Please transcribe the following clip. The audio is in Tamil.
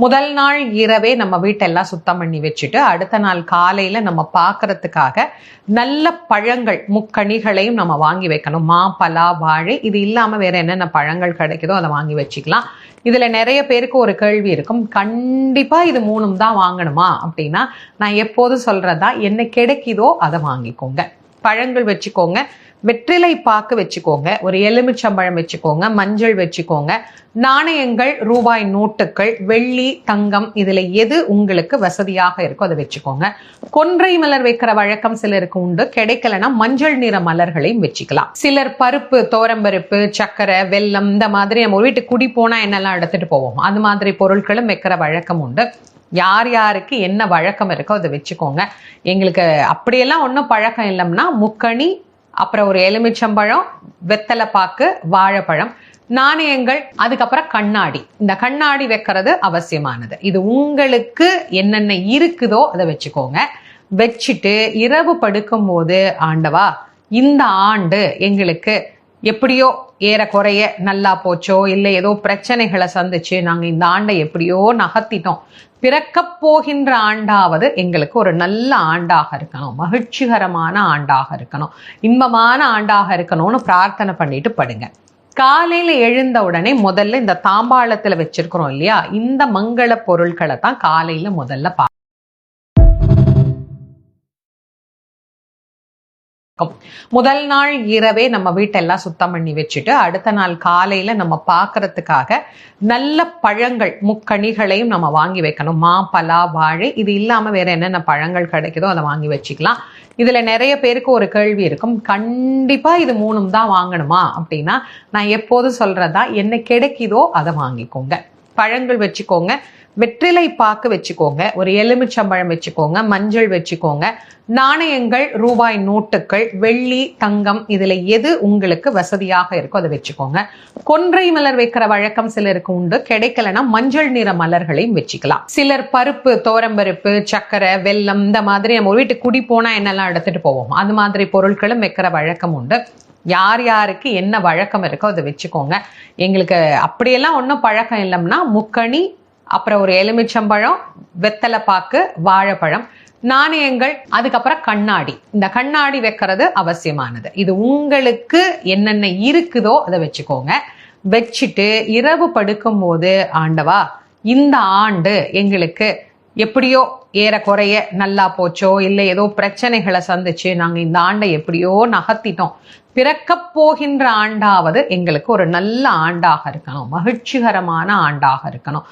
முதல் நாள் இரவே நம்ம வீட்டெல்லாம் சுத்தம் பண்ணி வச்சுட்டு அடுத்த நாள் காலையில நம்ம பார்க்கறதுக்காக நல்ல பழங்கள் முக்கணிகளையும் நம்ம வாங்கி வைக்கணும். மா, பலா, வாழை இது இல்லாம வேற என்னென்ன பழங்கள் கிடைக்குதோ அதை வாங்கி வச்சுக்கலாம். இதுல நிறைய பேருக்கு ஒரு கேள்வி இருக்கும், கண்டிப்பா இது 3 தான் வாங்கணுமா அப்படின்னா நான் எப்போதும் சொல்றதா என்ன கிடைக்குதோ அதை வாங்கிக்கோங்க. பழங்கள் வச்சுக்கோங்க, வெற்றிலை பாக்கு வச்சுக்கோங்க, ஒரு எலுமிச்சம்பழம் வச்சுக்கோங்க, மஞ்சள் வச்சுக்கோங்க, நாணயங்கள், ரூபாய் நோட்டுகள், வெள்ளி, தங்கம் இதுல எது உங்களுக்கு வசதியாக இருக்கோ அதை வச்சுக்கோங்க. கொன்றை மலர் வைக்கிற வழக்கம் சிலருக்கு உண்டு, கிடைக்கலன்னா மஞ்சள் நிற மலர்களையும் வச்சுக்கலாம். சிலர் பருப்பு, தோரம்பருப்பு, சக்கரை, வெல்லம் இந்த மாதிரி நம்ம வீட்டுக்கு குடி போனா என்னெல்லாம் எடுத்துட்டு போவோம் அது மாதிரி பொருட்களும் வைக்கிற வழக்கம் உண்டு. யார் யாருக்கு என்ன வழக்கம் இருக்கோ அதை வச்சுக்கோங்க. எங்களுக்கு அப்படியெல்லாம் ஒன்றும் பழக்கம் இல்லைன்னா முக்கணி, அப்புறம் ஒரு எலுமிச்சம்பழம், வெத்தலை பாக்கு, வாழைப்பழம், நாணயங்கள், அதுக்கப்புறம் கண்ணாடி. இந்த கண்ணாடி வைக்கிறது அவசியமானது. இது உங்களுக்கு என்னென்ன இருக்குதோ அதை வச்சுக்கோங்க. வச்சுட்டு இரவு படுக்கும் போது ஆண்டவா இந்த ஆண்டு எங்களுக்கு எப்படியோ ஏறக்குறைய நல்லா போச்சோ இல்லை ஏதோ பிரச்சனைகளை சந்திச்சு நாங்க இந்த ஆண்டை எப்படியோ நகர்த்திட்டோம், பிறக்க போகின்ற ஆண்டாவது எங்களுக்கு ஒரு நல்ல ஆண்டாக இருக்கணும், மகிழ்ச்சிகரமான ஆண்டாக இருக்கணும், இன்பமான ஆண்டாக இருக்கணும்னு பிரார்த்தனை பண்ணிட்டு படுங்க. காலையில எழுந்த உடனே முதல்ல இந்த தாம்பாளத்துல வச்சிருக்கிறோம் இல்லையா, இந்த மங்கள பொருட்களை தான் காலையில முதல்ல முதல் நாள் இரவே நம்ம வீட்டெல்லாம் சுத்தம் பண்ணி வச்சுட்டு அடுத்த நாள் காலையில நம்ம பார்க்கறதுக்காக நல்ல பழங்கள் முக்கணிகளையும் நம்ம வாங்கி வைக்கணும். மா, பலா, வாழை இது இல்லாம வேற என்னென்ன பழங்கள் கிடைக்குதோ அதை வாங்கி வச்சுக்கலாம். இதுல நிறைய பேருக்கு ஒரு கேள்வி இருக்கும், கண்டிப்பா இது 3 தான் வாங்கணுமா அப்படின்னா நான் எப்போதும் சொல்றதா என்ன கிடைக்குதோ அதை வாங்கிக்கோங்க. பழங்கள் வச்சுக்கோங்க, வெற்றிலை பாக்கு வச்சுக்கோங்க, ஒரு எலுமிச்சம்பழம் வச்சுக்கோங்க, மஞ்சள் வச்சுக்கோங்க, நாணயங்கள், ரூபாய் நோட்டுகள், வெள்ளி, தங்கம் இதுல எது உங்களுக்கு வசதியாக இருக்கோ அதை வச்சுக்கோங்க. கொன்றை மலர் வைக்கிற வழக்கம் சிலருக்கு உண்டு, கிடைக்கலன்னா மஞ்சள் நிற மலர்களையும் வச்சுக்கலாம். சிலர் பருப்பு, தோரம்பருப்பு, சக்கரை, வெல்லம் இந்த மாதிரி நம்ம வீட்டுக்கு குடி போனா என்னெல்லாம் எடுத்துட்டு போவோம் அது மாதிரி பொருட்களும் வைக்கிற வழக்கம் உண்டு. யார் யாருக்கு என்ன வழக்கம் இருக்கோ அதை வச்சுக்கோங்க. எங்களுக்கு அப்படியெல்லாம் ஒன்றும் பழக்கம் இல்லைன்னா முக்கணி, அப்புறம் ஒரு எலுமிச்சம்பழம், வெத்தலை பாக்கு, வாழைப்பழம், நாணயங்கள், அதுக்கப்புறம் கண்ணாடி. இந்த கண்ணாடி வைக்கிறது அவசியமானது. இது உங்களுக்கு என்னென்ன இருக்குதோ அதை வச்சுக்கோங்க. வச்சுட்டு இரவு படுக்கும் போது ஆண்டவா இந்த ஆண்டு எங்களுக்கு எப்படியோ ஏறக்குறைய நல்லா போச்சோ இல்லை ஏதோ பிரச்சனைகளை சந்திச்சு நாங்க இந்த ஆண்டை எப்படியோ நகர்த்திட்டோம், பிறக்க போகின்ற ஆண்டாவது எங்களுக்கு ஒரு நல்ல ஆண்டாக இருக்கணும், மகிழ்ச்சிகரமான ஆண்டாக இருக்கணும்.